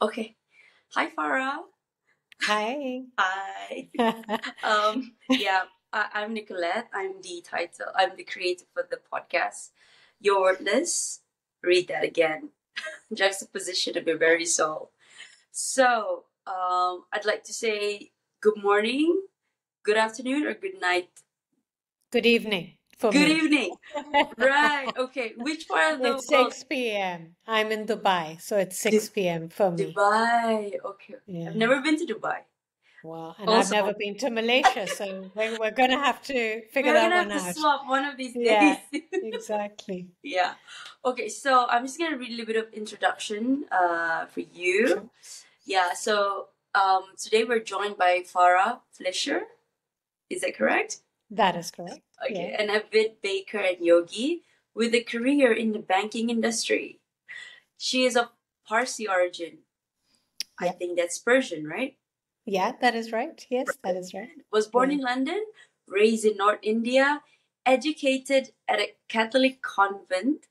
Okay. Hi, Farah. Hi. Hi. Yeah, I'm Nicolette. I'm the creator for the podcast. Your wordless. Read that again. Juxtaposition of your very soul. So, I'd like to say good morning, good afternoon, or good night. Good evening for Good me. evening. Right. Okay. Which part of the It's world? 6 p.m. I'm in Dubai, so it's Du- 6 p.m. for me. Dubai. Okay. I've Yeah. never been to Dubai. Well, and I've never Also, been to Malaysia, so we're going to have to figure we're that gonna one have to out. swap one of these days. Yeah, exactly. Yeah. Okay, so I'm just gonna read a little bit of introduction for you. Sure. Yeah, so today we're joined by Farah Flisher. Is that correct? That is correct. Okay, Yeah. an avid baker and yogi with a career in the banking industry. She is of Parsi origin. I Yeah. think that's Persian, right? Yeah, that is right. Yes, that is right. Was born Yeah. in London, raised in North India, educated at a Catholic convent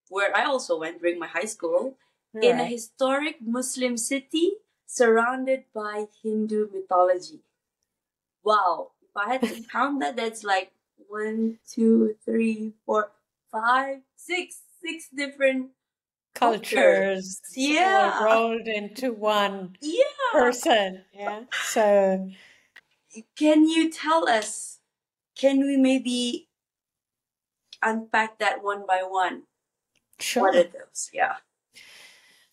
where I also went during my high school, in a Right. historic Muslim city surrounded by Hindu mythology. Wow, if I had to count that, that's like one, two, three, four, five, six different cultures. Cultures all Yeah, rolled into one yeah. person. Yeah. So, Can you tell us? Can we maybe unpack that one by one? What are sure. those? Yeah.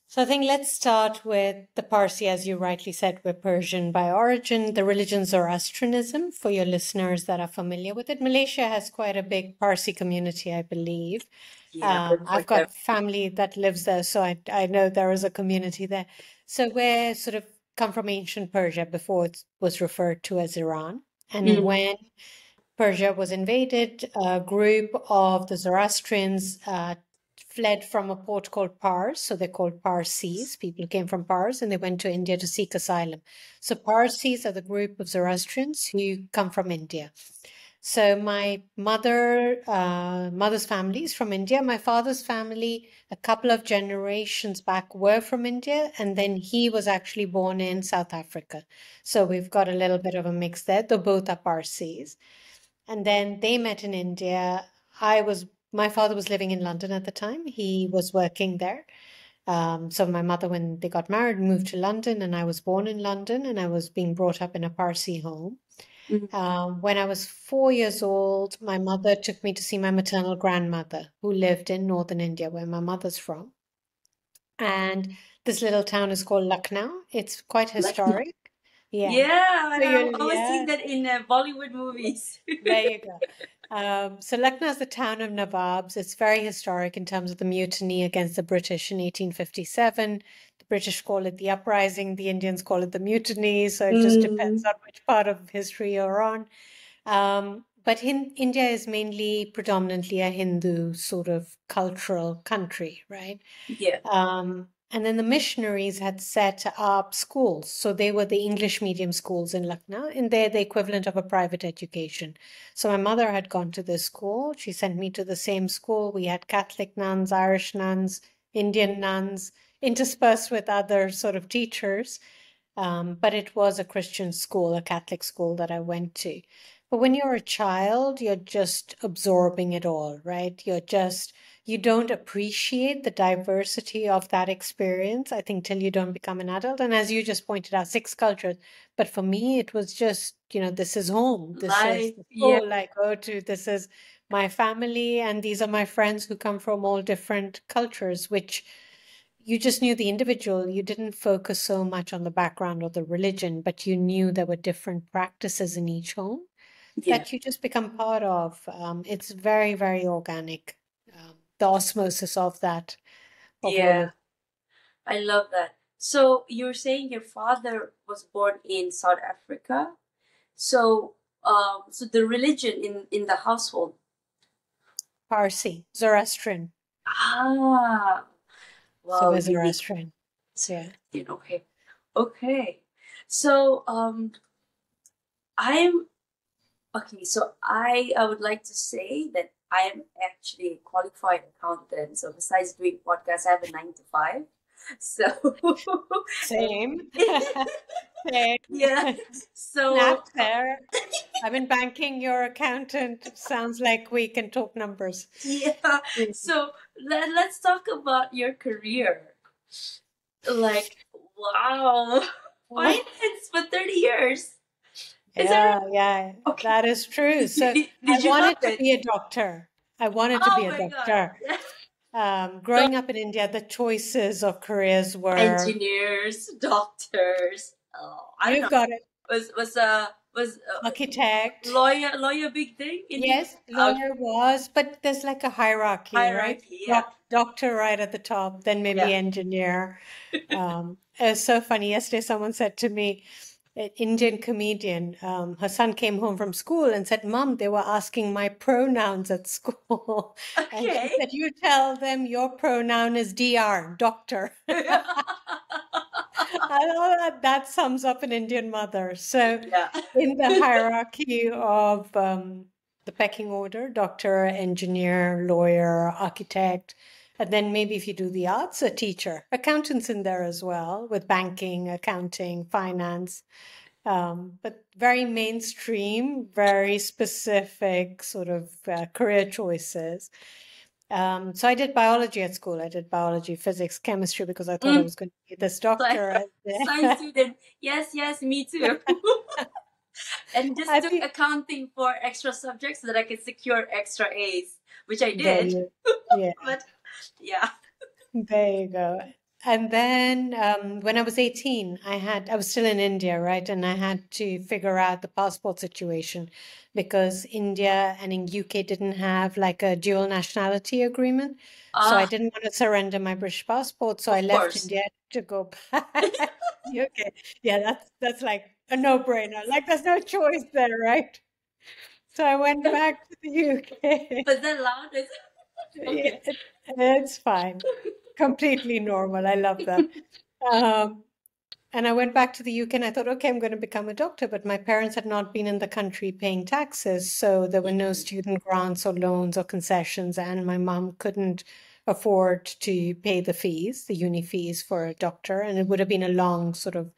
So I think let's start with the Parsi, as you rightly said, we're Persian by origin. The religion Zoroastrianism, for your listeners that are familiar with it. Malaysia has quite a big Parsi community, I believe. Yeah, I've heard I've for them. got family that lives there, so I know there is a community there. So we're sort of come from ancient Persia before it was referred to as Iran. And Mm. when Persia was invaded, a group of the Zoroastrians fled from a port called Pars. So they're called Parsis. People came from Pars and they went to India to seek asylum. So Parsis are the group of Zoroastrians who come from India. So my mother's family is from India. My father's family, a couple of generations back, were from India, and then he was actually born in South Africa. So we've got a little bit of a mix there. Though both are Parsis. And then they met in India. My father was living in London at the time. He was working there. So my mother, when they got married, moved to London, and I was born in London, and I was being brought up in a Parsi home. Mm. When I was 4 years old, my mother took me to see my maternal grandmother, who lived in northern India, where my mother's from. And this little town is called Lucknow. It's quite Like, historic. Yeah. yeah, So and I you'll, always see yeah, that in Bollywood movies. there you go. So Lucknow is the town of Nawabs. It's very historic in terms of the mutiny against the British in 1857. The British call it the uprising, the Indians call it the mutiny. So it just depends Mm, on which part of history you're on. But India is mainly predominantly a Hindu sort of cultural country, right? yeah. And then the missionaries had set up schools. So they were the English medium schools in Lucknow, and they're the equivalent of a private education. So my mother had gone to this school. She sent me to the same school. We had Catholic nuns, Irish nuns, Indian nuns, interspersed with other sort of teachers. But it was a Christian school, a Catholic school that I went to. But when you're a child, you're just absorbing it all, right? You don't appreciate the diversity of that experience, I think, till you don't become an adult. And as you just pointed out, six cultures. But for me, it was just, this is home. This is Life, the yeah. school I go to. This is my family. And these are my friends who come from all different cultures, which you just knew the individual. You didn't focus so much on the background or the religion, but you knew there were different practices in each home Yeah. that you just become part of. It's very, very organic. The osmosis of that, of all Yeah. of. I love that. So you're saying your father was born in South Africa. So so the religion in the household. Parsi, Zoroastrian. Ah, So wow, we're unique. Zoroastrian. Yeah. Okay. Okay. So I'm okay, so I would like to say that I am actually a qualified accountant. So besides doing podcasts, I have a 9 to 5. So Same. Same. yeah. So Snap there. I'm in banking, your accountant. Sounds like we can talk numbers. yeah. Yeah. So let's talk about your career. Like, wow, finance for 30 years. Is that right? Yeah, yeah, Okay. that is true. So I Did you love wanted to it? be a doctor. I wanted to be Oh a my god. doctor. Yeah. Growing up in India, the choices of careers were, Engineers, doctors. Oh, I don't you've know. got it, Was architect. lawyer a big thing in India? Yes, lawyer was, but there's like a hierarchy, right? Hierarchy, yeah. Doctor right at the top, then maybe Yeah. engineer. It was so funny. Yesterday, someone said to me, an Indian comedian, her son came home from school and said, Mom, they were asking my pronouns at school. And she Okay. said, You tell them your pronoun is DR, doctor. I know that sums up an Indian mother. So, Yeah. in the hierarchy of the pecking order, doctor, engineer, lawyer, architect, and then maybe if you do the arts, a teacher, accountants in there as well, with banking, accounting, finance, but very mainstream, very specific sort of career choices. So I did biology at school. I did biology, physics, chemistry because I thought I Mm, was going to be this sci- doctor. science student. Yes, yes, me too. And just I took think accounting for extra subjects so that I could secure extra A's, which I there did. you, yeah, But yeah. there you go. And then when I was 18, I was still in India, right? And I had to figure out the passport situation because India and in UK didn't have like a dual nationality agreement. So I Ah, didn't want to surrender my British passport. So I of left course. India to go back. UK. Yeah, that's like a no-brainer. Like there's no choice there, right? So I went back to the UK. Was that loud? Yeah, Okay. it's fine. Completely normal. I love that. Um, and I went back to the UK and I thought, okay, I'm going to become a doctor. But my parents had not been in the country paying taxes. So there were no student grants or loans or concessions. And my mom couldn't afford to pay the fees, the uni fees for a doctor. And it would have been a long, sort of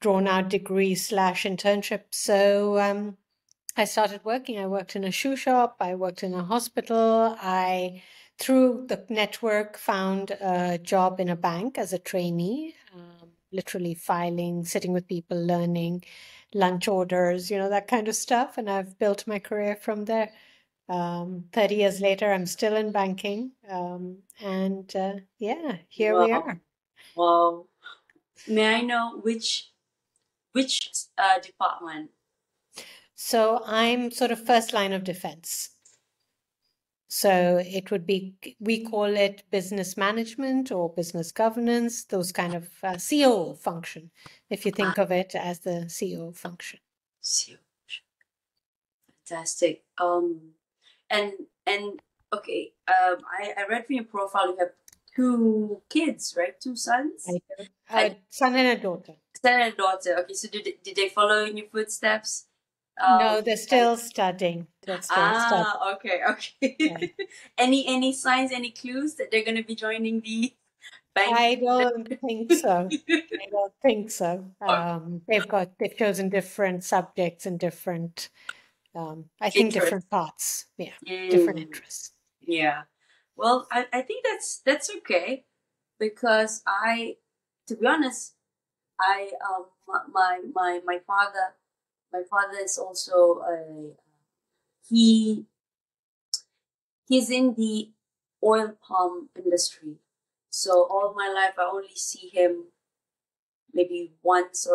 drawn out degree slash internship. So I started working. I worked in a shoe shop. I worked in a hospital. Through the network, found a job in a bank as a trainee, literally filing, sitting with people, learning lunch orders, that kind of stuff. And I've built my career from there. 30 years later, I'm still in banking. And yeah, here we Wow. are. Wow. May I know which department? So I'm sort of first line of defense. So it would be, we call it business management or business governance, those kind of CO function, if you Ah, think of it as the CO function. so fantastic. And and okay. I read from your profile you have two kids, right? Two sons I do. and Son and a daughter. son and a daughter. Okay, so did they follow in your footsteps? No, they're And still studying. They're still studying. ah, okay, Yeah. okay. Any signs, any clues that they're gonna be joining the I banking don't think so. I don't think so. or They've chosen different subjects and different, I think interest? different paths. Yeah, different Mm, interests. yeah. Well, I think that's okay because to be honest, I my father is also a he he's in the oil palm industry. So all my life I only see him maybe once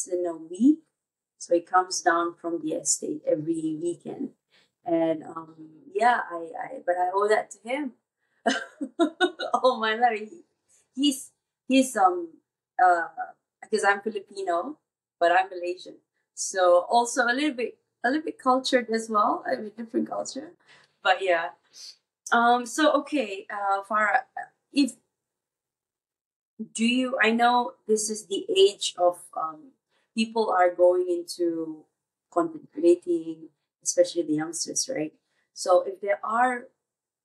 in a week. So he comes down from the estate every weekend. And yeah, but I owe that to him. All my life. He's he's uh because I'm Filipino, but I'm Malaysian. So also a little bit cultured as well, a bit different culture. But yeah. So okay, Farah, if do you I know this is the age of people are going into content creating, especially the youngsters, right? So if there are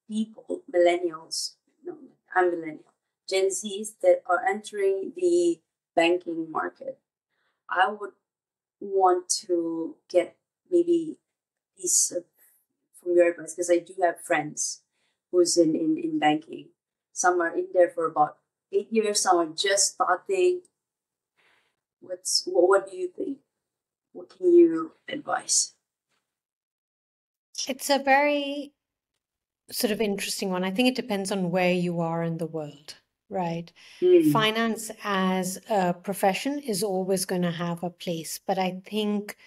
people, millennials, no, I'm millennial, Gen Zs that are entering the banking market, I would want to get maybe piece of, from your advice, because I do have friends who's in banking. Some are in there for about 8 years, some are just starting. What do you think? What can you advise? It's a very sort of interesting one. I think it depends on where you are in the world, right? Mm, Finance as a profession is always going to have a place, but I think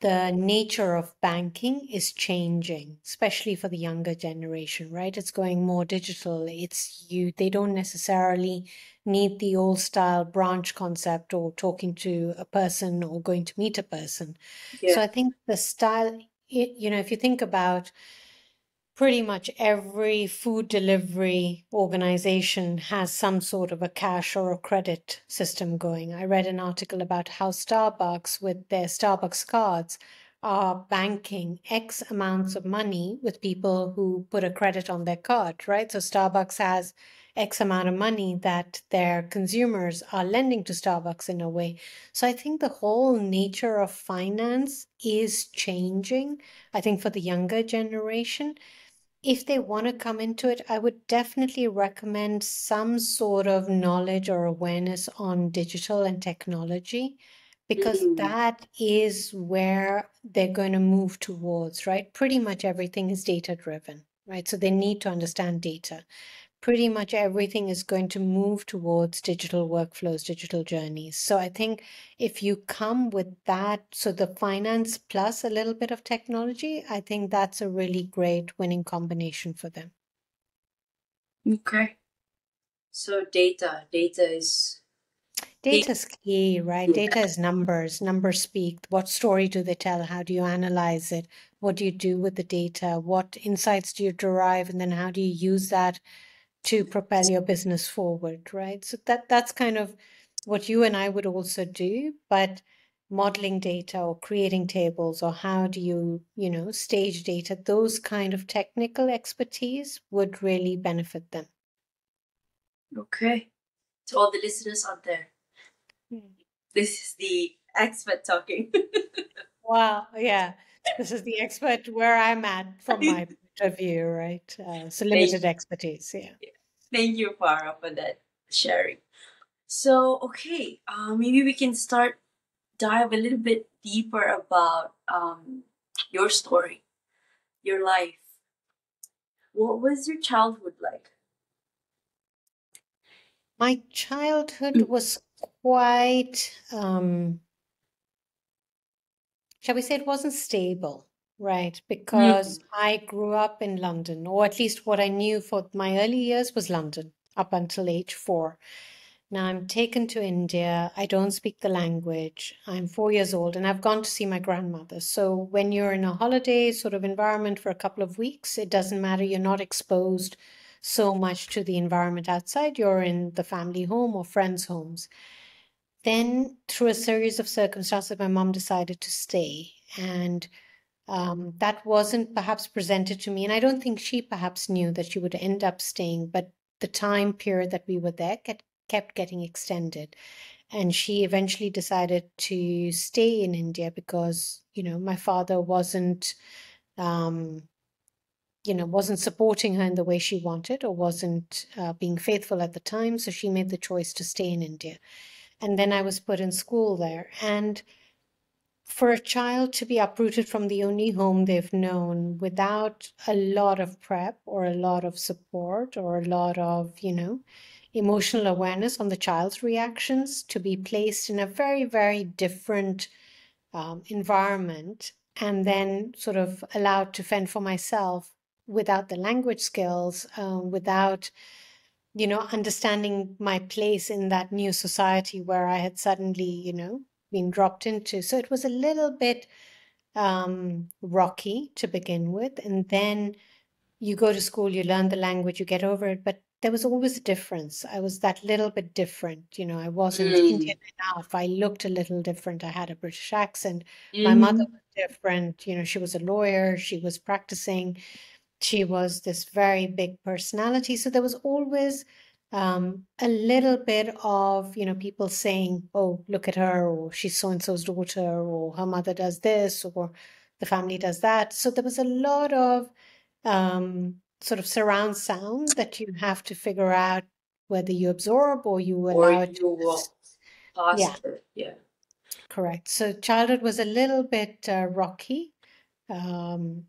the nature of banking is changing, especially for the younger generation, right? It's going more digital. They don't necessarily need the old style branch concept or talking to a person or going to meet a person. So yeah, I think the style, if you think about pretty much every food delivery organization has some sort of a cash or a credit system going. I read an article about how Starbucks, with their Starbucks cards, are banking X amounts of money with people who put a credit on their card, right? So Starbucks has X amount of money that their consumers are lending to Starbucks in a way. So I think the whole nature of finance is changing. I think for the younger generation, if they want to come into it, I would definitely recommend some sort of knowledge or awareness on digital and technology, because mm, that is where they're going to move towards, right? Pretty much everything is data driven, right? So they need to understand data. Pretty much everything is going to move towards digital workflows, digital journeys. So I think if you come with that, so the finance plus a little bit of technology, I think that's a really great winning combination for them. okay. So data is data. Data is key, right? Data is numbers. Numbers speak. What story do they tell? How do you analyze it? What do you do with the data? What insights do you derive? And then how do you use that to propel your business forward, right? So that's kind of what you and I would also do, but modeling data or creating tables or how do you stage data, those kind of technical expertise would really benefit them. Okay. To all the listeners out there, Hmm. this is the expert talking. Wow, yeah. This is the expert where I'm at from my point of view, right? So thank, limited expertise, yeah. thank you, Farah, for that sharing. So, okay, maybe we can start dive a little bit deeper about your story, your life. What was your childhood like? My childhood was quite shall we say it wasn't stable, right? Mm, Because I grew up in London, or at least what I knew for my early years was London up until age 4. Now I'm taken to India. I don't speak the language. I'm 4 years old and I've gone to see my grandmother. So when you're in a holiday sort of environment for a couple of weeks, it doesn't matter. You're not exposed so much to the environment outside. You're in the family home or friends' homes. Then, through a series of circumstances, my mom decided to stay. And that wasn't perhaps presented to me. And I don't think she perhaps knew that she would end up staying, but the time period that we were there kept getting extended. And she eventually decided to stay in India because, my father um, wasn't supporting her in the way she wanted or wasn't being faithful at the time. So she made the choice to stay in India. And then I was put in school there. And for a child to be uprooted from the only home they've known without a lot of prep or a lot of support or a lot of, emotional awareness on the child's reactions, to be placed in a very, very different environment and then sort of allowed to fend for myself without the language skills, without understanding my place in that new society where I had suddenly, been dropped into. So it was a little bit rocky to begin with. And then you go to school, you learn the language, you get over it. But there was always a difference. I was that little bit different. I wasn't mm, Indian enough. I looked a little different. I had a British accent. My mother mm, was different. She was a lawyer, she was practicing. She was this very big personality. So there was always a little bit of, people saying, oh, look at her, or she's so and so's daughter, or her mother does this, or the family does that. So there was a lot of sort of surround sound that you have to figure out whether you absorb or you Or allow it to you just, walk yeah, past it. Yeah. correct. So childhood was a little bit rocky. Um,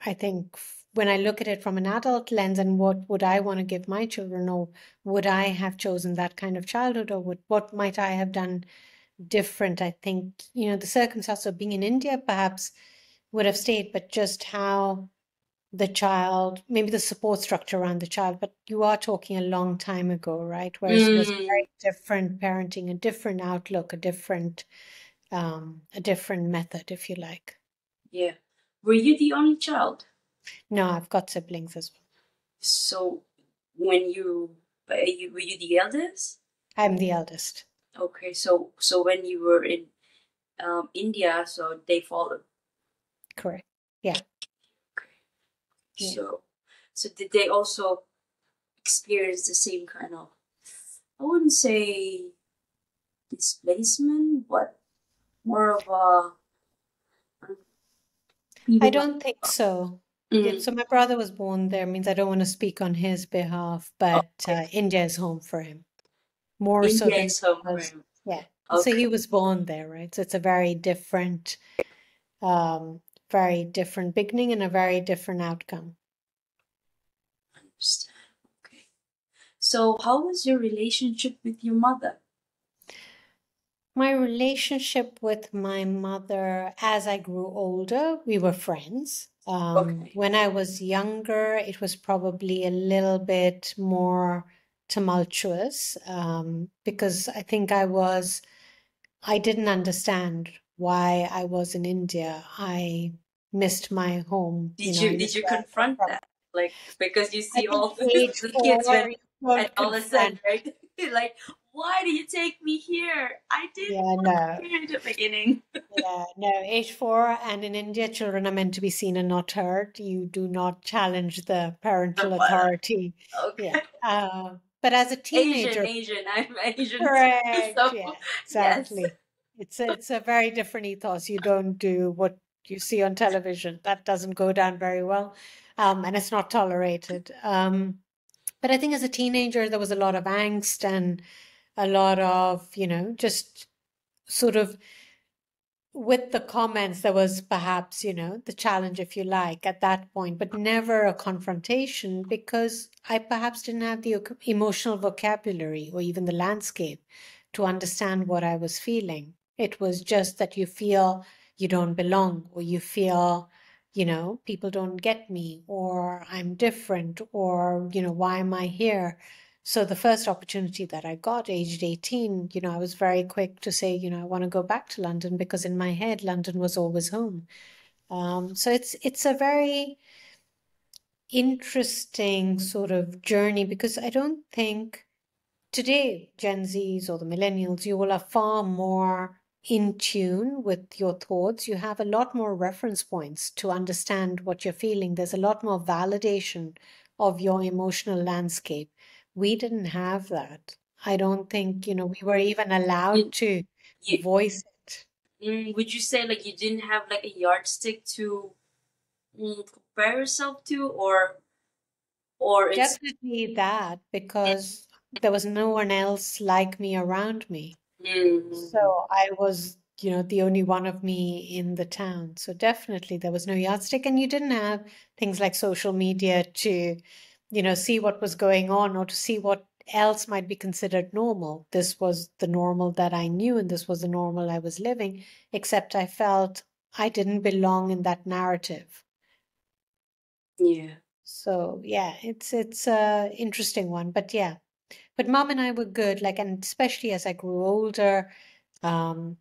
I think when I look at it from an adult lens and what would I want to give my children, or would I have chosen that kind of childhood, or what might I have done different? I think, the circumstance of being in India perhaps would have stayed, but just how the child, maybe the support structure around the child, but you are talking a long time ago, right? Whereas it was Mm, very different parenting, a different outlook, a different method, if you like. yeah. Were you the only child? No, I've got siblings as well. So when you were you the eldest? I'm the eldest. Okay, so when you were in India, so they followed. Correct. Yeah. Okay. Yeah. So did they also experience the same kind of, I wouldn't say displacement, but more of a I feeling of don't think so. Yeah, mm, so my brother was born there, means I don't want to speak on his behalf, but okay, India is home for him more so India than is home for was. him. Yeah. So Okay, he was born there, right? So it's a um, very different beginning and a very different outcome. understand. Okay. So how was your relationship with your mother? My relationship with my mother as I grew older, we were friends. Okay. When I was younger, it was probably a little bit more tumultuous because I think I didn't understand why I was in India. I missed my home, I Did missed you where I came confront from. that? Like because you I see think all the, age the four, kids when you and don't all of a sudden, confront. right? Like, why do you take me here? I didn't Yeah, want no. to here in the beginning. Yeah, no, age four, and in India, children are meant to be seen and not heard. You do not challenge the The parental mother. authority. Yeah. Okay. But as a Asian, teenager, Asian. I'm Asian too. correct. So Yeah, yes. exactly. It's a very different ethos. You don't do what you see on television. That doesn't go down very well, and it's not tolerated. But I think as a teenager, there was a lot of angst and a lot of, just sort of with the comments, there was perhaps, the challenge, if you like, at that point, but never a confrontation because I perhaps didn't have the emotional vocabulary or even the landscape to understand what I was feeling. It was just that you feel you don't belong, or you feel, people don't get me, or I'm different, or, why am I here? So the first opportunity that I got, aged 18, I was very quick to say, I want to go back to London because in my head, London was always home. So it's a very interesting sort of journey because I don't think today, Gen Zs or the millennials, you all are far more in tune with your thoughts. You have a lot more reference points to understand what you're feeling. There's a lot more validation of your emotional landscape. We didn't have that. I don't think, we were even allowed You to you voice it. would you say like you didn't have like a yardstick to compare yourself to, or it's Definitely that, because there was no one else like me around me. mm, So I was, the only one of me in the town. So definitely there was no yardstick, and you didn't have things like social media to, see what was going on or to see what else might be considered normal. This was the normal that I knew, and this was the normal I was living, except I felt I didn't belong in that narrative. yeah. So yeah, it's a interesting one, but yeah. But mom and I were good, like, and especially as I grew older, um,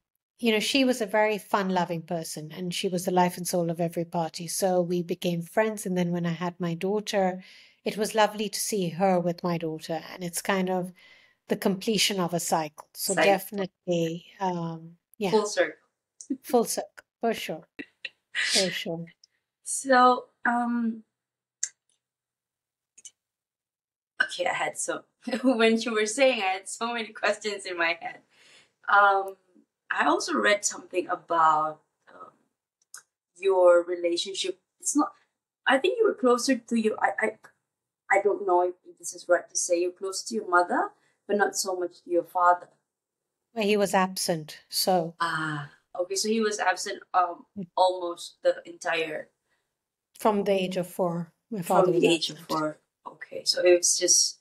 she was a very fun-loving person, and she was the life and soul of every party. So we became friends, and then when I had my daughter, it was lovely to see her with my daughter, and it's kind of the completion of a cycle. So Cycle. definitely, yeah, Full circle. full circle for sure, for sure. So Okay, I had so when you were saying, I had so many questions in my head. Um, I also read something about your relationship. It's not. I think you were closer to your. I don't know if this is right to say. You're close to your mother, but not so much to your father. Where he was absent. So Ah, okay. So he was absent almost the entire from the age of 4, my father from was the age of absent. 4. Okay, so it was just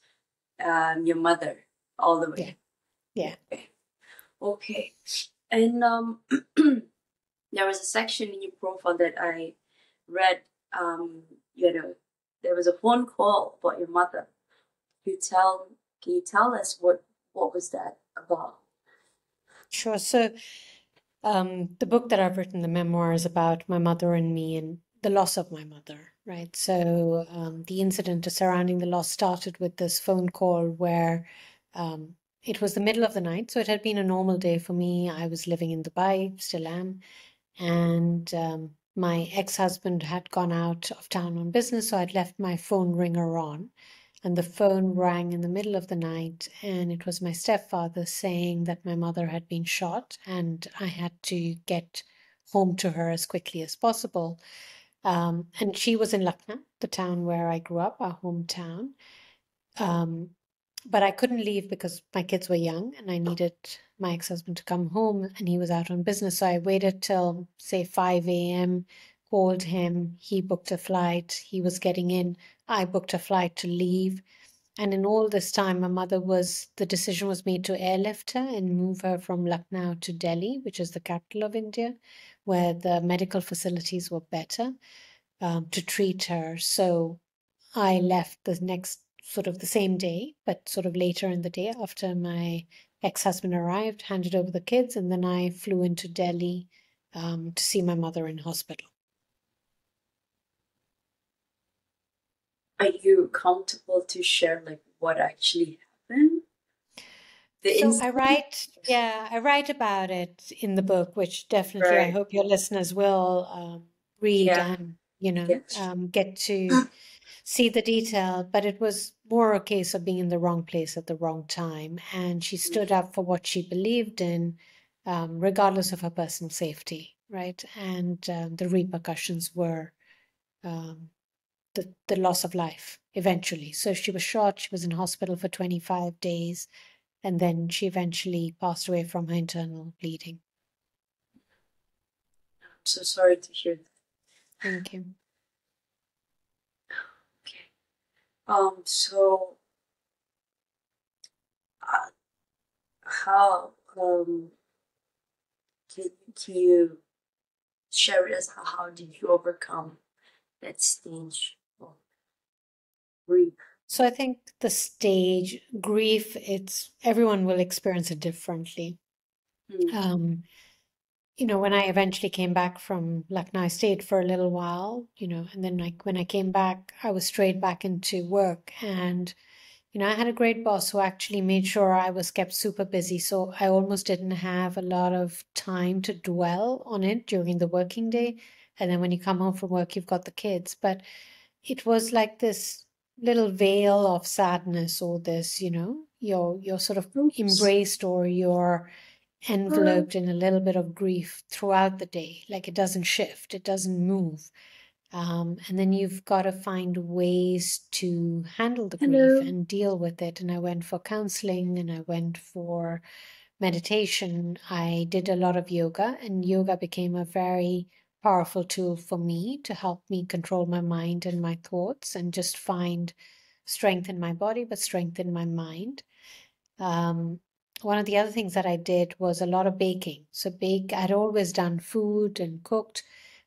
your mother all the Yeah, way. yeah. Okay. Okay. And there was a section in your profile that I read. You know, there was a phone call about your mother. You tell, can you tell us what was that about? Sure. So the book that I've written, the memoir, is about my mother and me and the loss of my mother, right? So the incident surrounding the loss started with this phone call where um, it was the middle of the night. So it had been a normal day for me. I was living in Dubai, still am. And my ex-husband had gone out of town on business, so I'd left my phone ringer on. And the phone rang in the middle of the night, and it was my stepfather saying that my mother had been shot, and I had to get home to her as quickly as possible. And she was in Lucknow, the town where I grew up, our hometown. Um, but I couldn't leave because my kids were young and I needed my ex-husband to come home and he was out on business. So I waited till, say, 5 a.m., called him. He booked a flight. He was getting in. I booked a flight to leave. And in all this time, the decision was made to airlift her and move her from Lucknow to Delhi, which is the capital of India, where the medical facilities were better to treat her. So I left the next sort of the same day, but sort of later in the day after my ex-husband arrived, handed over the kids, and then I flew into Delhi to see my mother in hospital. Are you comfortable to share like what actually happened? The So incident, I write about it in the book, which definitely I right? hope your listeners will read Yeah, and, yeah. get to see the detail, but it was more a case of being in the wrong place at the wrong time. And she stood up for what she believed in, regardless of her personal safety, right? And the repercussions were um, the loss of life eventually. So she was shot, she was in hospital for 25 days, and then she eventually passed away from her internal bleeding. I'm so sorry to hear that. Thank you. Okay. So uh, how can you share with us how did you overcome that stage of grief? So I think the stage grief, it's everyone will experience it differently. Mm, Um, when I eventually came back from Lucknow, I stayed for a little while, and then like when I came back, I was straight back into work. And, I had a great boss who actually made sure I was kept super busy. So I almost didn't have a lot of time to dwell on it during the working day. And then when you come home from work, you've got the kids. But it was like this little veil of sadness or this, you're sort of oops. embraced or you're enveloped in a little bit of grief throughout the day. Like it doesn't shift, it doesn't move. And then you've got to find ways to handle the grief Hello. and deal with it. And I went for counseling and I went for meditation. I did a lot of yoga, and yoga became a very powerful tool for me to help me control my mind and my thoughts and just find strength in my body, but strength in my mind. Um, One of the other things that I did was a lot of baking. So I'd always done food and cooked,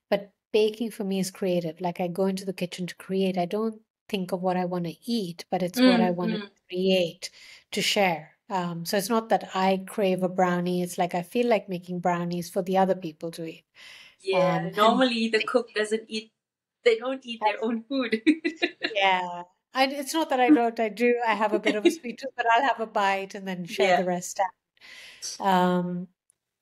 but baking for me is creative. Like I go into the kitchen to create. I don't think of what I want to eat, but it's what I Mm, want to mm. create to share. So it's not that I crave a brownie. It's like I feel like making brownies for the other people to eat. Yeah, And normally the cook doesn't eat, they don't eat their own food. yeah, it's not that I don't. I do. I have a bit of a sweet tooth, but I'll have a bite and then share Yeah. the rest out.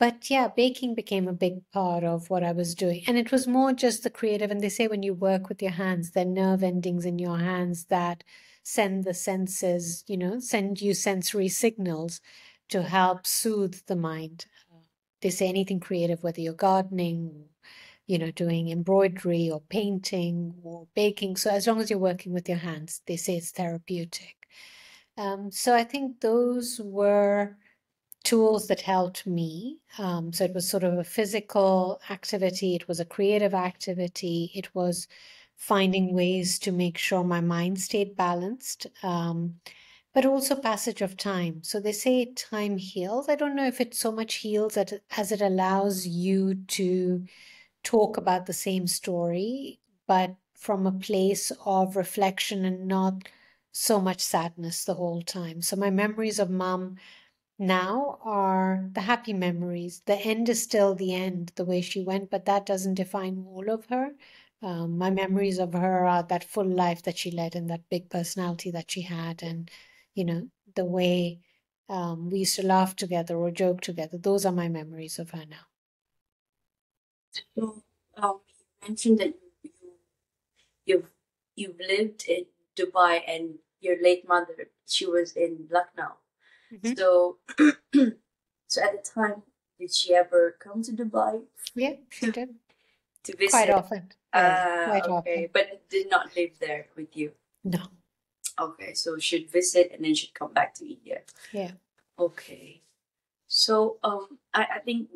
But yeah, baking became a big part of what I was doing. And it was more just the creative. And they say when you work with your hands, there are nerve endings in your hands that send the senses, send you sensory signals to help soothe the mind. They say anything creative, whether you're gardening, doing embroidery or painting or baking. So as long as you're working with your hands, they say it's therapeutic. So I think those were tools that helped me. So it was sort of a physical activity, it was a creative activity, it was finding ways to make sure my mind stayed balanced, but also passage of time. So they say time heals. I don't know if it so much heals as it allows you to talk about the same story, but from a place of reflection and not so much sadness the whole time. So my memories of mom now are the happy memories. The end is still the end, the way she went, but that doesn't define all of her. My memories of her are that full life that she led and that big personality that she had, and the way we used to laugh together or joke together. Those are my memories of her now. So, you mentioned that you've you've lived in Dubai, and your late mother, she was in Lucknow. Hmm. So, so at the time, did she ever come to Dubai Yeah, she to did to quite visit? often. Yeah, quite Okay, often. but did not live there with you. No, Okay, so she'd visit and then she'd come back to India. yeah. Okay. So I think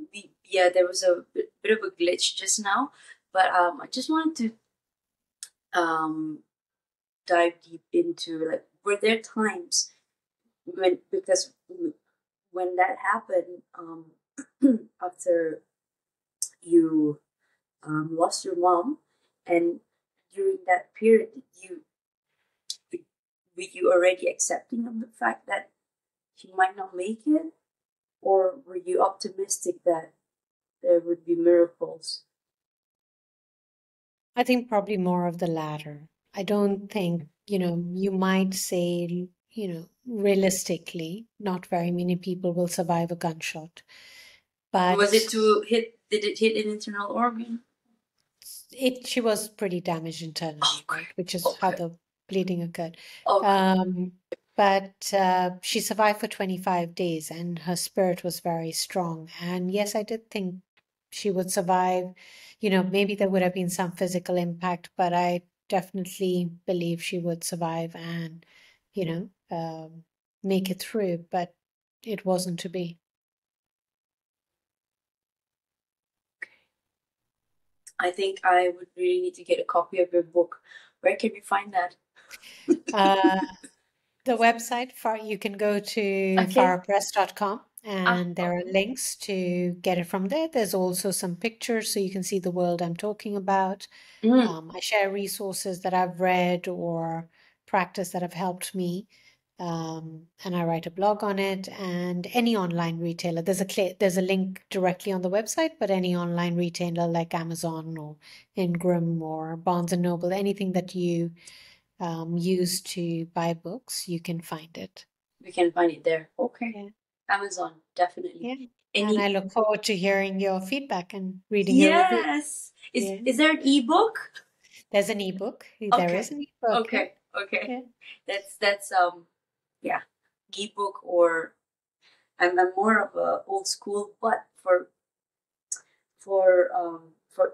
yeah, there was a bit of a glitch just now, but I just wanted to dive deep into, like, were there times when, because when that happened, after you lost your mom, and during that period, were you already accepting of the fact that she might not make it, or were you optimistic that there would be miracles? I think probably more of the latter. I don't think, you might say, realistically, not very many people will survive a gunshot. Was it But to hit? Did it hit an internal organ? she was pretty damaged internally, Okay, right? Which is how okay, the bleeding occurred. okay. Um, but she survived for 25 days and her spirit was very strong. And yes, I did think she would survive. Maybe there would have been some physical impact, but I definitely believe she would survive and, you know, um, make it through. But it wasn't to be. I think I would really need to get a copy of your book. Where can we find that? Uh, The website for you can go to Okay. farahpress.com Ah, and there are okay. links to get it from there. There's also some pictures so you can see the world I'm talking about. Mm, I share resources that I've read or practice that have helped me. And I write a blog on it. And any online retailer, there's a link directly on the website, but any online retailer like Amazon or Ingram or Barnes and Noble, anything that you use to buy books, you can find it. we can find it there. Okay. Yeah, Amazon, definitely. yeah. And I Any? look forward to hearing your feedback and reading your review. Yes. Yeah, Is there an ebook? there's an ebook. There is Okay. an ebook. Yeah, Okay. Okay. yeah. That's yeah, ebook, or I'm more of a old school, but for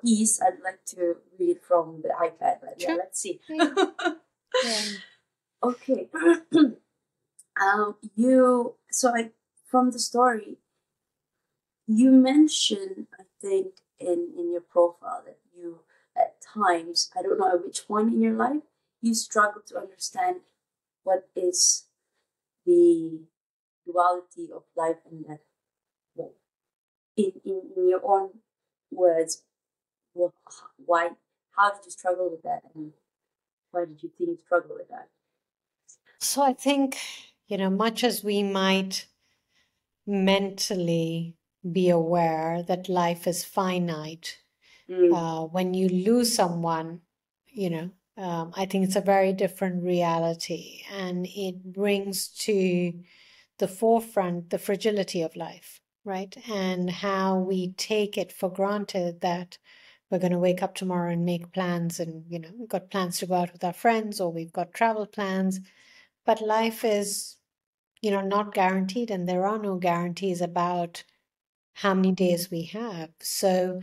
ease, I'd like to read from the iPad. But yeah, Sure. let's see. Yeah, yeah. Okay. You, so I, from the story, you mentioned, I think, in your profile, that you, at times, I don't know at which point in your life, you struggle to understand what is the duality of life and death. Well, in your own words, well, why, how did you struggle with that, and why did you think you struggle with that? So I think, much as we might mentally be aware that life is finite, Mm, when you lose someone, I think it's a very different reality and it brings to the forefront the fragility of life, right? And how we take it for granted that we're going to wake up tomorrow and make plans and, we've got plans to go out with our friends or we've got travel plans. but life is, not guaranteed, and there are no guarantees about how many days we have. So,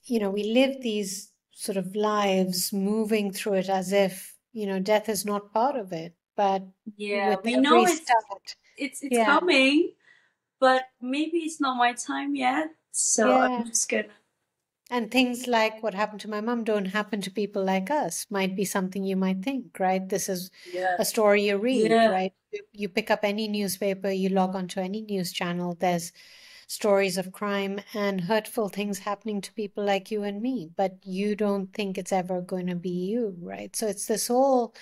we live these sort of lives moving through it as if, death is not part of it. But Yeah, with we know every it's start, it's yeah, coming, but maybe it's not my time yet. So yeah. I'm just gonna. And things like what happened to my mom don't happen to people like us. Might be something you might think, right? This is Yeah. a story you read, Yeah. right? You pick up any newspaper, you log onto any news channel, there's stories of crime and hurtful things happening to people like you and me, but you don't think it's ever going to be you, right? So it's this whole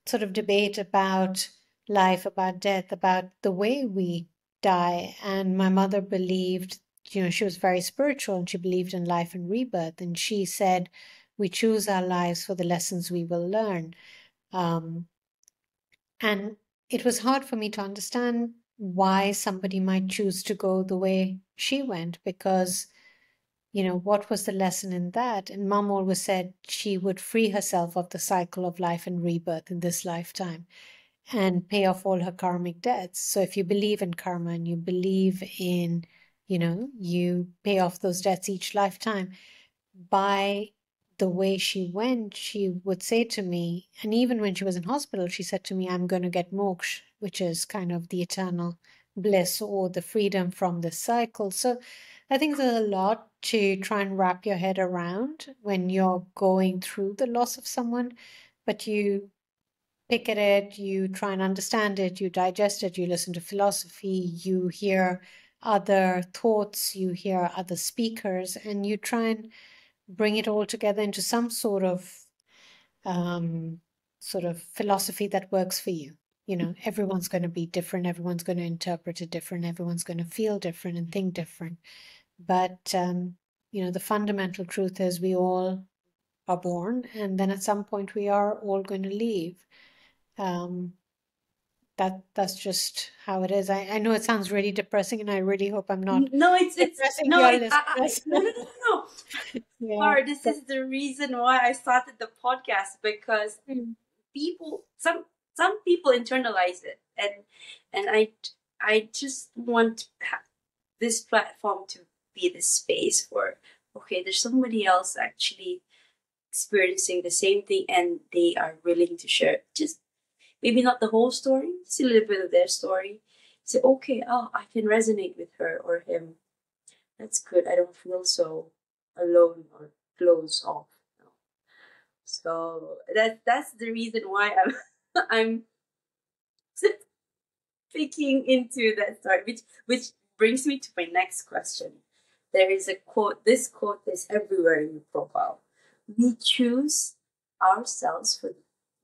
sort of debate about life, about death, about the way we die. And my mother believed, she was very spiritual and she believed in life and rebirth. And she said, we choose our lives for the lessons we will learn. Um, and it was hard for me to understand why somebody might choose to go the way she went, because what was the lesson in that? And mom always said she would free herself of the cycle of life and rebirth in this lifetime and pay off all her karmic debts. So if you believe in karma and you believe in, you pay off those debts each lifetime, by the way she went, she would say to me, and even when she was in hospital, she said to me, I'm going to get moksha, which is kind of the eternal bliss or the freedom from this cycle. So I think there's a lot to try and wrap your head around when you're going through the loss of someone, but you pick at it, you try and understand it, you digest it, you listen to philosophy, you hear other thoughts, you hear other speakers, and you try and bring it all together into some um, sort of philosophy that works for you. Everyone's going to be different, everyone's going to interpret it different, everyone's going to feel different and think different. But the fundamental truth is we all are born, and then at some point we are all going to leave. Um, that's just how it is. I know it sounds really depressing, and I really hope I'm not No, it's depressing no, your it's listeners. no, no, no, no. Yeah. Farah, this is the reason why I started the podcast, because Mm. people, some people internalize it, and I just want this platform to be the space for, okay, there's somebody else actually experiencing the same thing, and they are willing to share, just maybe not the whole story, just a little bit of their story. Say, okay, oh, I can resonate with her or him. That's good. I don't feel so alone or closed off. No. So that's the reason why I'm I'm picking into that story, which brings me to my next question. There is a quote. This quote is everywhere in your profile. We choose ourselves for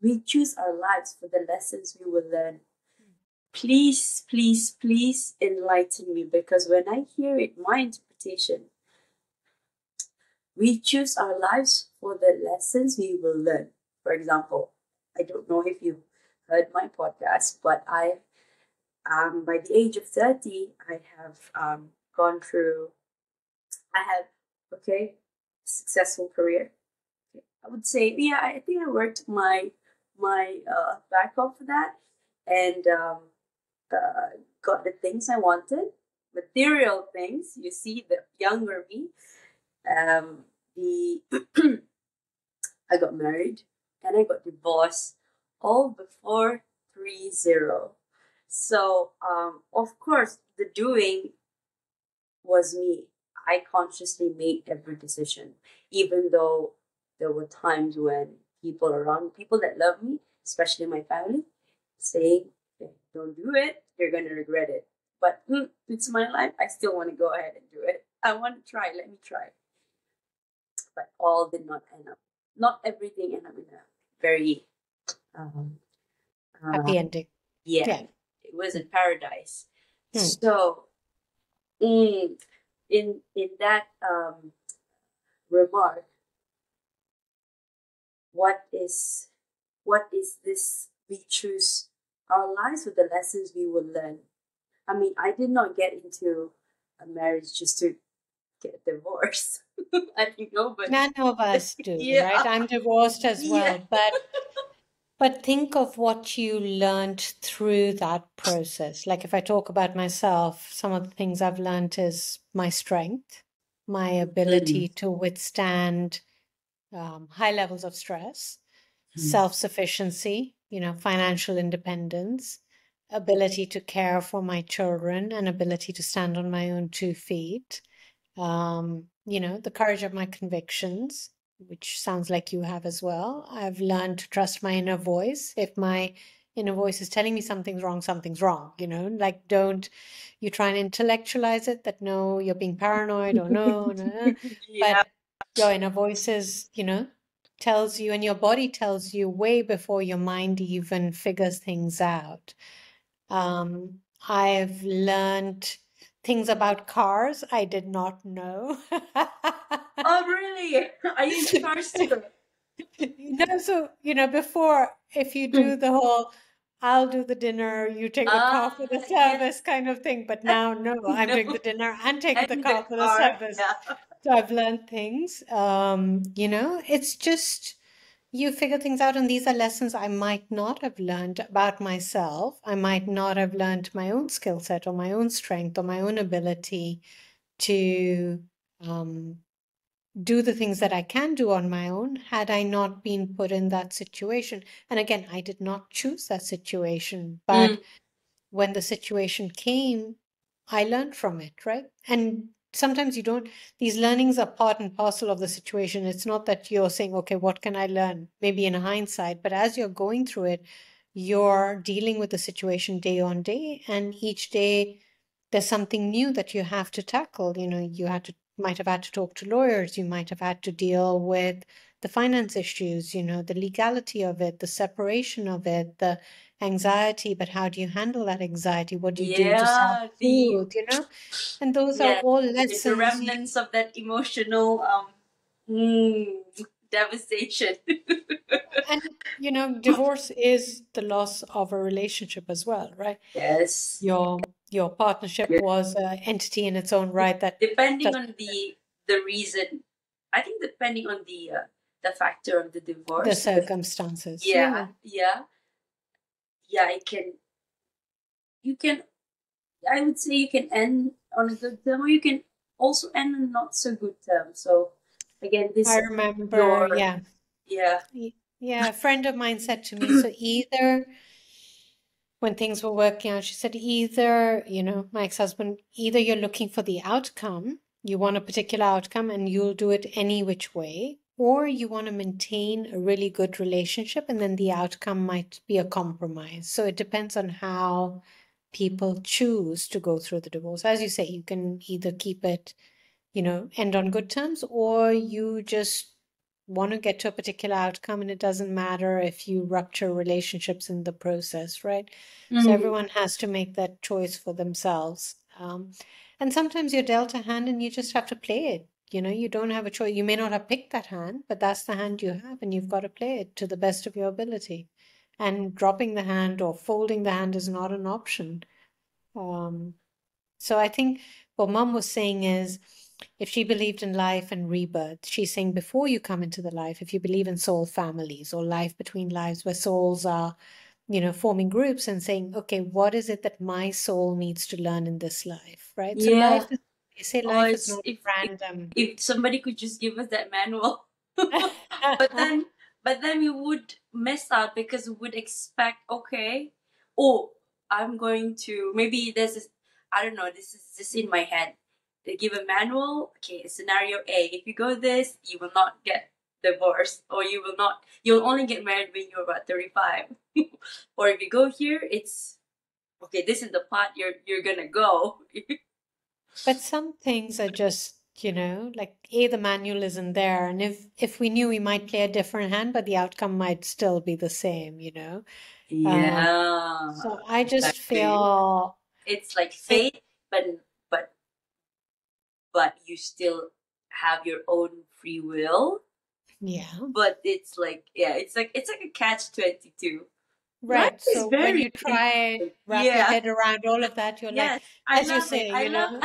we choose our lives for the lessons we will learn. Please, please, please enlighten me, because when I hear it, my interpretation, we choose our lives for the lessons we will learn. For example, I don't know if you heard my podcast, but by the age of 30, I have gone through, I have, okay, successful career. Okay. I would say, yeah, I think I worked my back off for that, and got the things I wanted, material things. You see, the younger me, um, the I got married and I got divorced all before 30. So, of course, the doing was me. I consciously made every decision, even though there were times when people around, people that love me, especially my family, saying, "Okay, don't do it, you're going to regret it." But it's my life. I still want to go ahead and do it. I want to try. Let me try. But all did not end up. Not everything ended up in a very, um, uh, Happy ending. yeah, Yeah. it was in paradise. Hmm. So, mm, in that remark, what is what is this? We choose our lives with the lessons we will learn. I mean, I did not get into a marriage just to get divorced. I think nobody. None of us do, Yeah, right? I'm divorced as yeah. well, but But think of what you learned through that process. Like if I talk about myself, some of the things I've learned is my strength, my ability Mm. to withstand high levels of stress, self-sufficiency, financial independence, ability to care for my children, and ability to stand on my own 2 feet. The courage of my convictions, which sounds like you have as well. I've learned to trust my inner voice. If my inner voice is telling me something's wrong, like don't you try and intellectualize it that no, you're being paranoid or no, no, no. Yeah. But your inner voice is, tells you, and your body tells you way before your mind even figures things out. I've learned things about cars I did not know. Oh, really? Are you into cars too? No, so, before, if you do the whole, I'll do the dinner, you take the car Ah, for the yes. service kind of thing. But now, no, I'm No. doing the dinner and taking the And the car for the car. service. Yeah. So I've learned things. It's just you figure things out, and these are lessons I might not have learned about myself. I might not have learned my own skill set or my own strength or my own ability to um, do the things that I can do on my own had I not been put in that situation. And again, I did not choose that situation, but Mm. when the situation came, I learned from it, right? And sometimes you don't, these learnings are part and parcel of the situation. It's not that you're saying, okay, what can I learn? Maybe in hindsight, but as you're going through it, you're dealing with the situation day on day, and each day there's something new that you have to tackle. Might have had to talk to lawyers, you might have had to deal with the finance issues, the legality of it, the separation of it, the anxiety, but how do you handle that anxiety? What do you do to self Yeah, soothe, And those are yeah, all the lessons. remnants of that emotional devastation. And, divorce is the loss of a relationship as well, right? Yes. Your partnership was an entity in its own right that Depending does on the reason, I think depending on the factor of the the divorce, because circumstances. Yeah. yeah, yeah, yeah, it can you can I would say you can end on a good term, or you can also end on not so good term. So again, I this remember, your yeah. yeah. Yeah, a friend of mine said to me, so either when things were working out, she said, either, my ex-husband, either you're looking for the outcome, you want a particular outcome and you'll do it any which way, or you want to maintain a really good relationship and then the outcome might be a compromise. So it depends on how people choose to go through the divorce. As you say, you can either keep it, end on good terms, or you just want to get to a particular outcome and it doesn't matter if you rupture relationships in the process, right? So Mm. everyone has to make that choice for themselves. And sometimes you're dealt a hand and you just have to play it. You don't have a choice. You may not have picked that hand, but that's the hand you have, and you've got to play it to the best of your ability. And dropping the hand or folding the hand is not an option. Um, so I think what mom was saying is if she believed in life and rebirth, she's saying before you come into the life, if you believe in soul families or life between lives where souls are, forming groups and saying, okay, what is it that my soul needs to learn in this life, right? So life Yeah. is, they say Or life is it's not random. if somebody could just give us that manual. but then but then we would mess up because we would expect, okay, oh, I'm going to, maybe this is, I don't know, this is just in my head. They give a manual, okay, scenario A, if you go this, you will not get divorced, or you'll only get married when you're about 35. Or if you go here, it's okay, this is the path you're gonna go. But some things are just, like the manual isn't there. And if we knew we might play a different hand, but the outcome might still be the same, Um, Yeah, so I just exactly. feel, It's like I, fate, but but you still have your own free will. yeah, But it's like, yeah, it's like a catch 22. Life right. is So when very you try interesting. wrap your Yeah. head around all of that, you're like, Yes, I as you love it. say, I love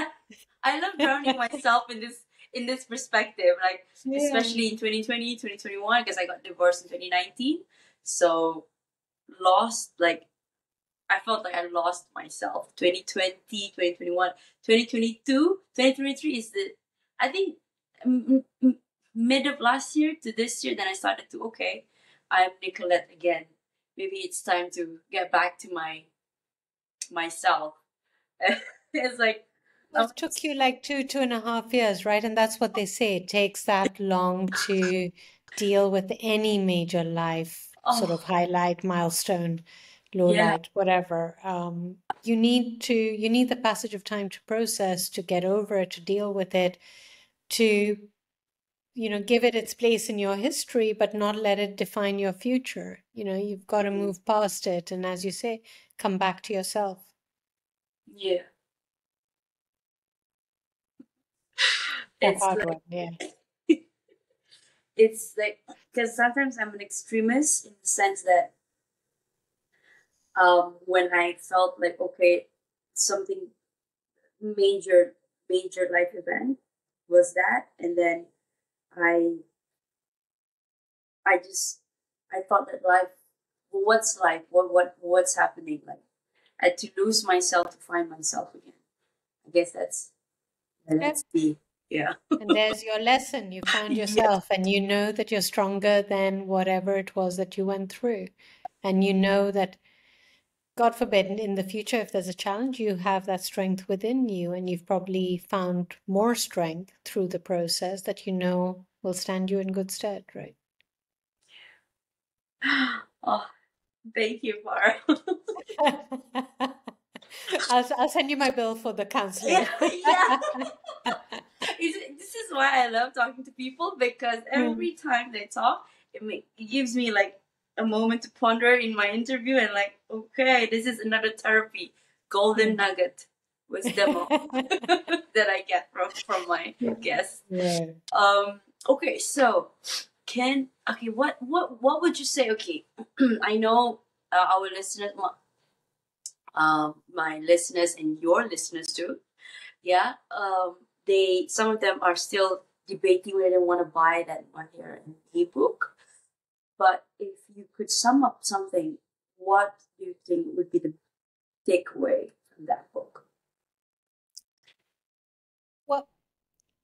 I love drowning myself in this perspective, like yeah. especially in 2020, 2021, because I got divorced in 2019. So lost, like, I felt like I lost myself. 2020, 2021, 2022, 2023 is the, I think, mid of last year to this year, then I started to, okay, I'm Nicolette again. Maybe it's time to get back to myself. It's like, Well, it took you like 2.5 years, right? And that's what they say. It takes that long to deal with any major life sort of oh, highlight, milestone, low yeah, light, whatever. You need the passage of time to process, to get over it, to deal with it, to, give it its place in your history, but not let it define your future. You've got to mhm, move past it. And as you say, come back to yourself. yeah. The It's hard like, one, yeah. it's like, because sometimes I'm an extremist in the sense that when I felt like, okay, something major, major life event was that, and then I, I just, I thought that life, what's happening? Like, I had to lose myself to find myself again. I guess that's Yep. the, yeah. And there's your lesson. You found Yeah. yourself, and you know that you're stronger than whatever it was that you went through. And you know that, God forbid, in the future, if there's a challenge, you have that strength within you, and you've probably found more strength through the process that you know will stand you in good stead, right? Oh, thank you, Farah. I'll send you my bill for the Yeah, counseling. yeah. This is why I love talking to people, because Mm. every time they talk, it gives me like a moment to ponder in my interview, and like, okay, this is another therapy, golden Mm. nugget, wisdom that I get from my guests. Yeah. Okay, so what would you say? Okay, I know our listeners, my listeners, and your listeners too. Yeah, they some of them are still debating whether they want to buy that one here an ebook. But if you could sum up something, what do you think would be the takeaway from that book? Well,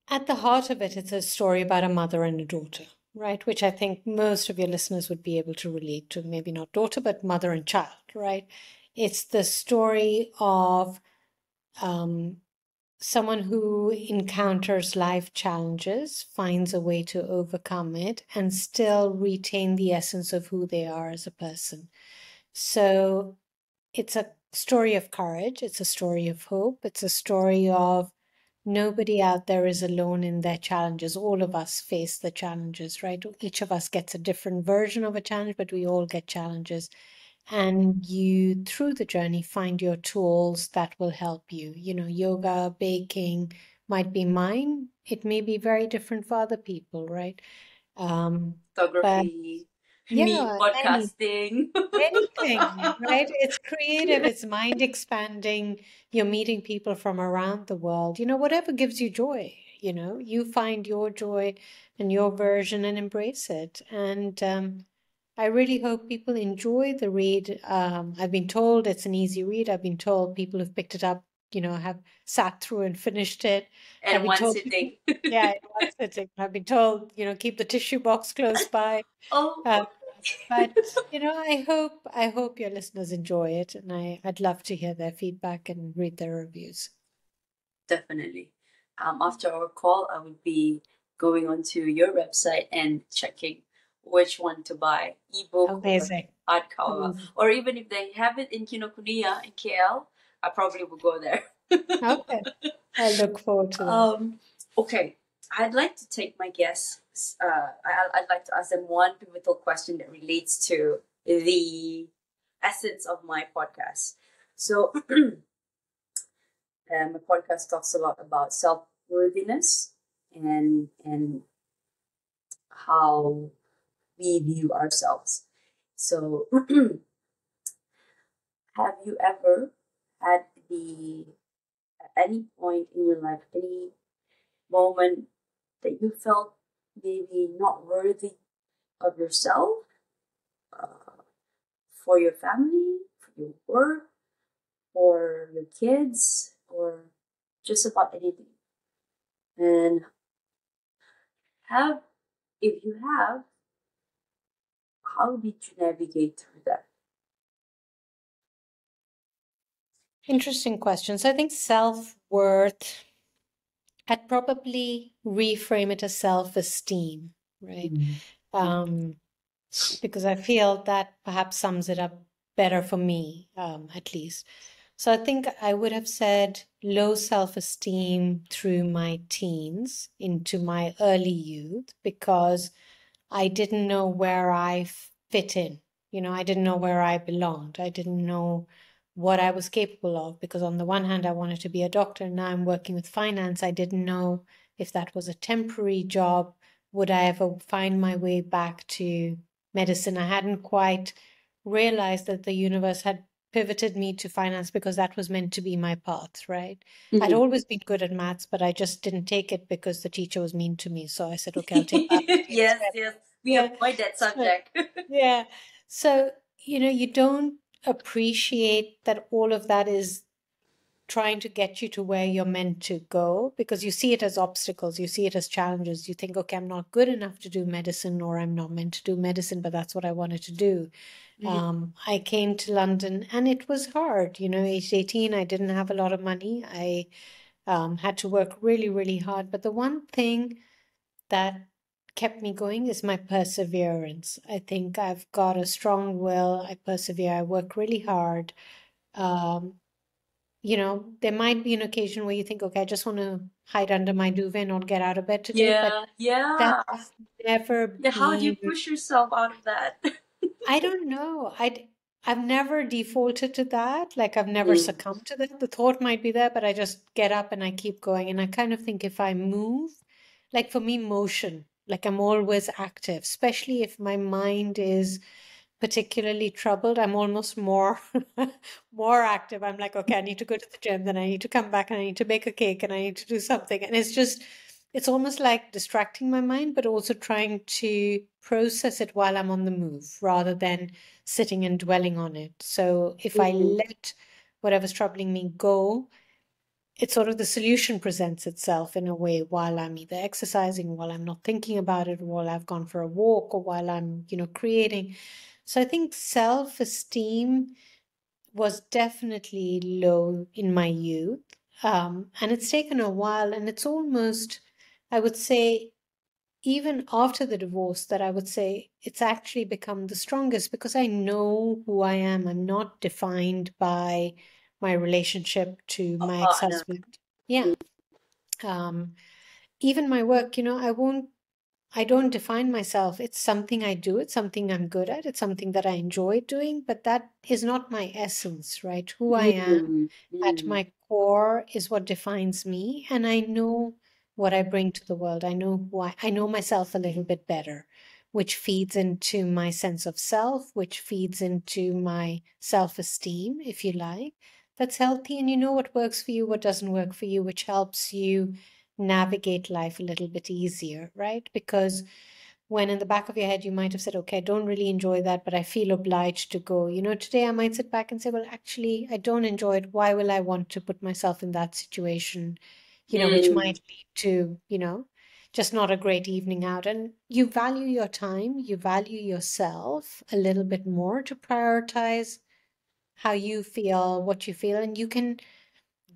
at the heart of it, it's a story about a mother and a daughter, right? Which I think most of your listeners would be able to relate to. Maybe not daughter, but mother and child, right? It's the story of um, someone who encounters life challenges, finds a way to overcome it, and still retain the essence of who they are as a person. So it's a story of courage, it's a story of hope, it's a story of nobody out there is alone in their challenges. All of us face the challenges, right? Each of us gets a different version of a challenge, but we all get challenges. And you, through the journey, find your tools that will help you. Yoga, baking might be mine. It may be very different for other people, right? Um, but Photography, me yeah, podcasting. anything, right? It's creative, it's mind expanding. You're meeting people from around the world. Whatever gives you joy, you find your joy and your version and embrace it. And I really hope people enjoy the read. I've been told it's an easy read. I've been told people who've picked it up, have sat through and finished it. I've And been one told people, sitting. yeah, in one sitting. I've been told, keep the tissue box close by. Oh, Uh, but I hope your listeners enjoy it, and I'd love to hear their feedback and read their reviews. definitely. After our call, I would be going onto your website and checking which one to buy, ebook or Amazing. hardcover, Amazing. or even if they have it in Kinokuniya in KL, I probably will go there. Okay. I look forward to that. um, okay, I'd like to take my guests. I'd like to ask them one pivotal question that relates to the essence of my podcast. So, my podcast talks a lot about self worthiness and how we view ourselves. So, have you ever had the at any point in your life, any moment that you felt maybe not worthy of yourself, uh, for your family, for your work, or your kids, or just about anything. And have, if you have, how did you navigate through that? Interesting questions. I think self-worth, I'd probably reframe it as self-esteem, right? Um, because I feel that perhaps sums it up better for me, at least. So I think I would have said low self-esteem through my teens into my early youth because I didn't know where I fit in. You know, I didn't know where I belonged. I didn't know what I was capable of because, on the one hand, I wanted to be a doctor. And now I'm working with finance. I didn't know if that was a temporary job. Would I ever find my way back to medicine? I hadn't quite realized that the universe had pivoted me to finance because that was meant to be my path, right? I'd Mhm. always been good at maths, but I just didn't take it because the teacher was mean to me. So I said, okay, I'll take biology Yes, instead. yes. We Yeah. avoid that So, subject. yeah. So, you don't appreciate that all of that is trying to get you to where you're meant to go because you see it as obstacles, you see it as challenges. You think, okay, I'm not good enough to do medicine, or I'm not meant to do medicine, but that's what I wanted to do. Mhm. I came to London and it was hard. Age 18, I didn't have a lot of money. I had to work really, really hard. But the one thing that kept me going is my perseverance. I think I've got a strong will. I persevere. I work really hard. Um, there might be an occasion where you think, okay, I just want to hide under my duvet and not get out of bed today, but Yeah, yeah. that's never Yeah, how do you been. push yourself out of that? I don't know. I've never defaulted to that. Like I've never Mm. succumbed to that. The thought might be there, but I just get up and I keep going. And I kind of think if I move, like for me, motion, like I'm always active, especially if my mind is particularly troubled, I'm almost more more active. I'm like, okay, I need to go to the gym, then I need to come back and I need to bake a cake and I need to do something. And it's almost like distracting my mind, but also trying to process it while I'm on the move rather than sitting and dwelling on it. So if I Mhm. let whatever's troubling me go, it's sort of the solution presents itself in a way while I'm either exercising, while I'm not thinking about it, while I've gone for a walk, or while I'm, creating. So I think self-esteem was definitely low in my youth. And it's taken a while, and it's almost, I would say, even after the divorce, that I would say it's actually become the strongest because I know who I am. I'm not defined by my relationship to A my partner. ex-husband. Yeah. Um, Even my work, I don't define myself. It's something I do, it's something I'm good at, it's something that I enjoy doing, but that is not my essence, right? Who I am Mm. at Mm. my core is what defines me. And I know what I bring to the world. I know why I know myself a little bit better, which feeds into my sense of self, which feeds into my self-esteem, if you like. That's healthy. And you know what works for you, what doesn't work for you, which helps you navigate life a little bit easier, right? Because when in the back of your head you might have said, okay, I don't really enjoy that, but I feel obliged to go. Today I might sit back and say, well, actually, I don't enjoy it. Why will I want to put myself in that situation, which Mm. might lead to, just not a great evening out. And you value your time, you value yourself a little bit more to prioritize how you feel, what you feel, and you can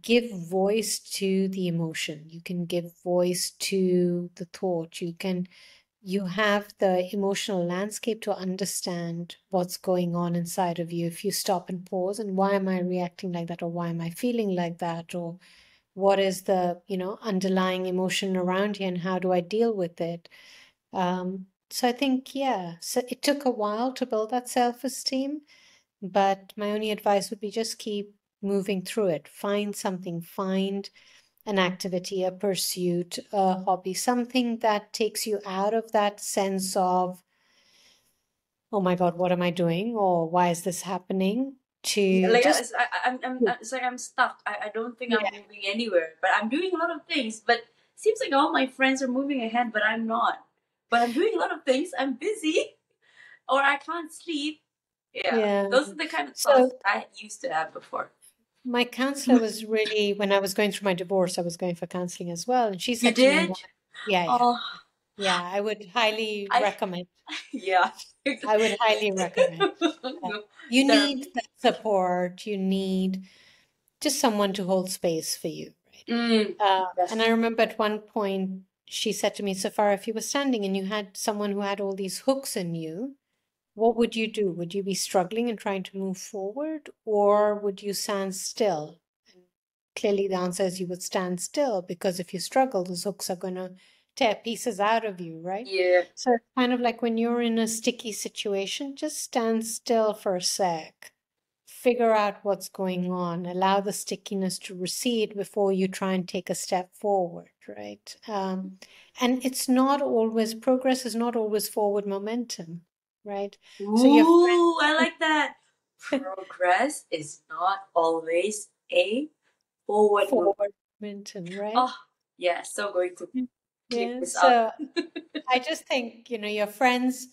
give voice to the emotion. You can give voice to the thought. You have the emotional landscape to understand what's going on inside of you if you stop and pause, and why am I reacting like that, or why am I feeling like that, or what is the underlying emotion around here and how do I deal with it. So I think, yeah, so it took a while to build that self-esteem, but my only advice would be just keep moving through it. Find something, find an activity, a pursuit, a hobby, something that takes you out of that sense of, oh my God, what am I doing? Or why is this happening? Yeah, To like just, it's like I'm stuck. I don't think I'm yeah, moving anywhere, but I'm doing a lot of things. But seems like all my friends are moving ahead, but I'm not. But I'm doing a lot of things. I'm busy, or I can't sleep. Yeah. Those are the kind of thoughts So I used to have before. my counselor was really, when I was going through my divorce, I was going for counseling as well. And she You said to me, did? yeah, yeah, Oh, yeah, I would highly I recommend. yeah. I would highly recommend. You need Therapy. that support. You need just someone to hold space for you, right? Mm, And yes. I remember at one point she said to me, "So far, if you were standing and you had someone who had all these hooks in you, what would you do? Would you be struggling and trying to move forward, or would you stand still?" And clearly, the answer is you would stand still because if you struggle, those hooks are going to tear pieces out of you, right? Yeah. So it's kind of like when you're in a sticky situation, just stand still for a sec, figure out what's going on, allow the stickiness to recede before you try and take a step forward, right? And it's not always, progress is not always forward momentum, right? So your Ooh, I like that. Progress is not always a forward move. forward momentum, right? Oh, yeah. So going to click Yeah. this up. So I just think, your friends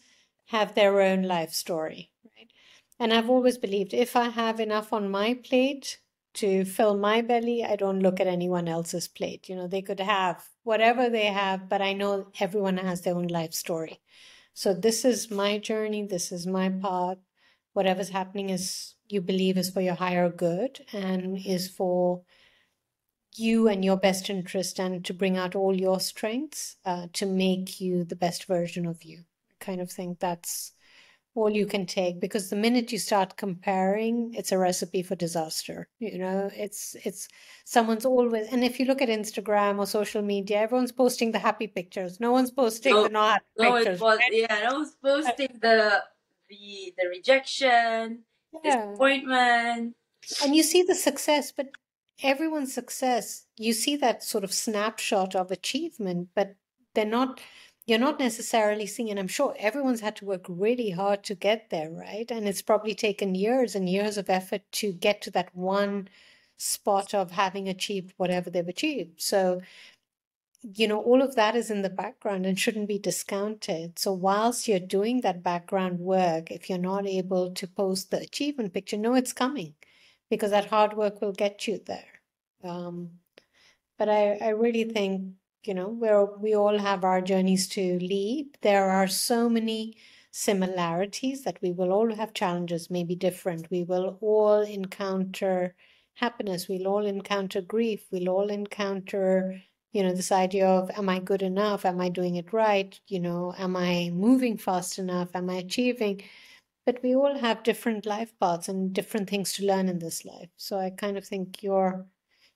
have their own life story, right? And I've always believed if I have enough on my plate to fill my belly, I don't look at anyone else's plate. They could have whatever they have, but I know everyone has their own life story. So this is my journey, this is my path. Whatever's happening is you believe is for your higher good and is for you and your best interest and to bring out all your strengths to make you the best version of you. I kind of think that's all you can take because the minute you start comparing, it's a recipe for disaster. It's someone's always, and if you look at Instagram or social media, everyone's posting the happy pictures. No one's posting the No, not happy no, it pictures, was right? yeah. I was posting the rejection, Yeah. disappointment. And you see the success, but everyone's success, you see that sort of snapshot of achievement, but they're not, you're not necessarily seeing, and I'm sure everyone's had to work really hard to get there, right? And it's probably taken years and years of effort to get to that one spot of having achieved whatever they've achieved. So all of that is in the background and shouldn't be discounted. So, whilst you're doing that background work, if you're not able to post the achievement picture, know it's coming because that hard work will get you there. Um, but I really think, we all have our journeys to lead. There are so many similarities that we will all have challenges, maybe different. We will all encounter happiness. We'll all encounter grief. We'll all encounter, this idea of, am I good enough? Am I doing it right? Am I moving fast enough? Am I achieving? But we all have different life paths and different things to learn in this life. So I kind of think you're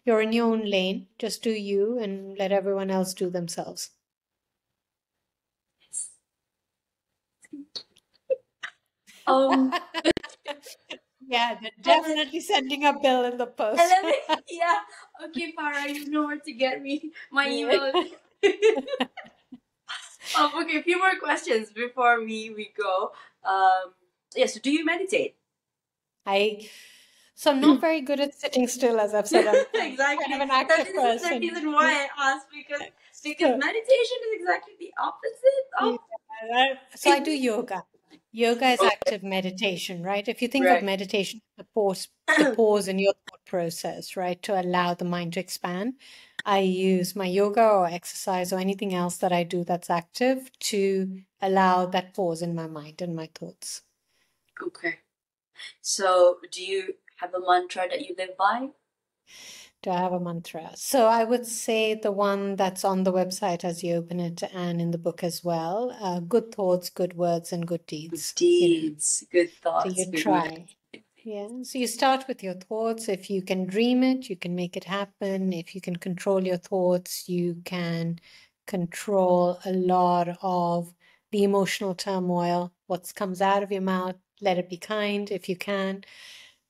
in your own lane. Just do you and let everyone else do themselves. Um, Yeah, they're and then definitely sending a bill in the and post. let me yeah. Okay, Farah, you know where to get me. My Yeah. email. Okay, a few more questions before we go. Yeah. So, do you meditate? I so I'm not very good at sitting still, as I've said. I'm kind of Exactly. an So active this is the person. reason why I asked because So, meditation is exactly the opposite yeah, of so I do yoga. Yoga is active meditation, right? If you think of right. meditation, the pause in your thought process, right, to allow the mind to expand. I use my yoga or exercise or anything else that I do that's active to allow that pause in my mind and my thoughts. Okay. So, do you have a mantra that you live by? Do I have a mantra? So I would say the one that's on the website as you open it and in the book as well. Good thoughts, good words, and good Good deeds. deeds, good So thoughts, you good words. try. Yeah. So you start with your thoughts. If you can dream it, you can make it happen. If you can control your thoughts, you can control a lot of the emotional turmoil. What comes out of your mouth, let it be kind if you can.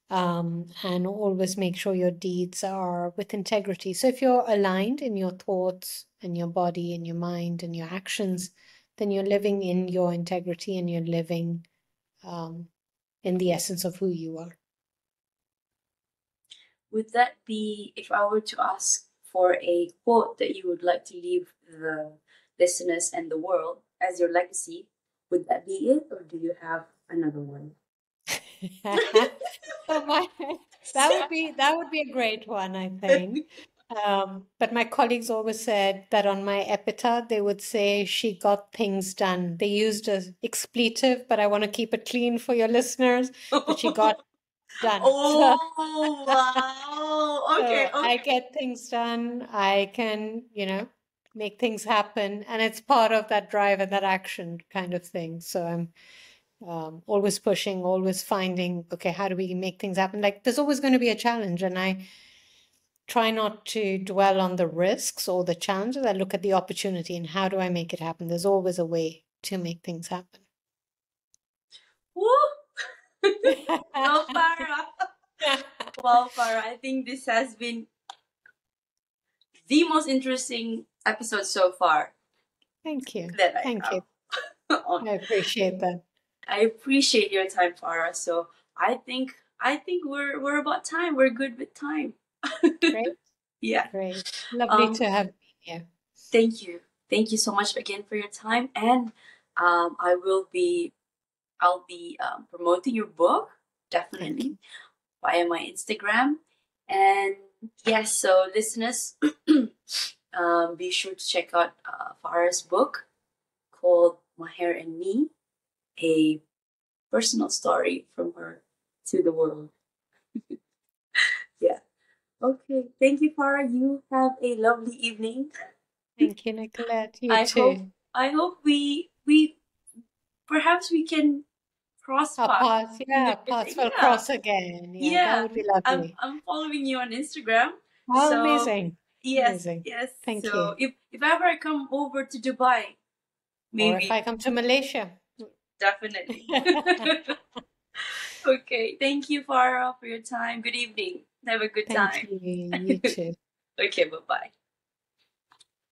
And always make sure your deeds are with integrity. So if you're aligned in your thoughts and your body and your mind and your actions, then you're living in your integrity and you're living um, in the essence of who you are. Would that be if I were to ask for a quote that you would like to leave the listeners and the world as your legacy? Would that be it, or do you have another one? So that would be a great one, I think. But my colleagues always said that on my epitaph they would say she got things done. They used an expletive, but I want to keep it clean for your listeners that she got done. Oh, wow. Okay, So I okay. get things done. I can, make things happen, and it's part of that drive and that action kind of thing. So I'm always pushing, always finding, okay, how do we make things happen? Like there's always going to be a challenge, and I try not to dwell on the risks or the challenges. I look at the opportunity and how do I make it happen? There's always a way to make things happen. Woo! Well, Farah. Well, Farah, I think this has been the most interesting episode so far Thank you. that I Thank you. have on. I appreciate that. I appreciate your time, Farah. So I think we're about time. We're good with time. Great. Yeah. Great. Lovely Um. to have you here. Thank you. Thank you so much again for your time. And I will be. I'll be promoting your book Thank definitely you. via my Instagram. And yes, so listeners, be sure to check out Farah's book called My Hair and Me, a personal story from her to the world. Yeah. Okay. Thank you, Farah. You have a lovely evening. Thank you, Nicolette. You I hope too. I hope we perhaps we can cross Our paths paths, in the yeah, future. paths will Yeah. cross again. Yeah, that Yeah. would be I'm lovely. I'm following you on Instagram. Oh, So amazing. yes, Amazing. yes. Thank So you. if ever I come over to Dubai, Or if maybe I come to Malaysia. definitely. Okay. Thank you, Farah, for your time. Good evening. Have a good Thank time. you. You too. Okay, bye bye.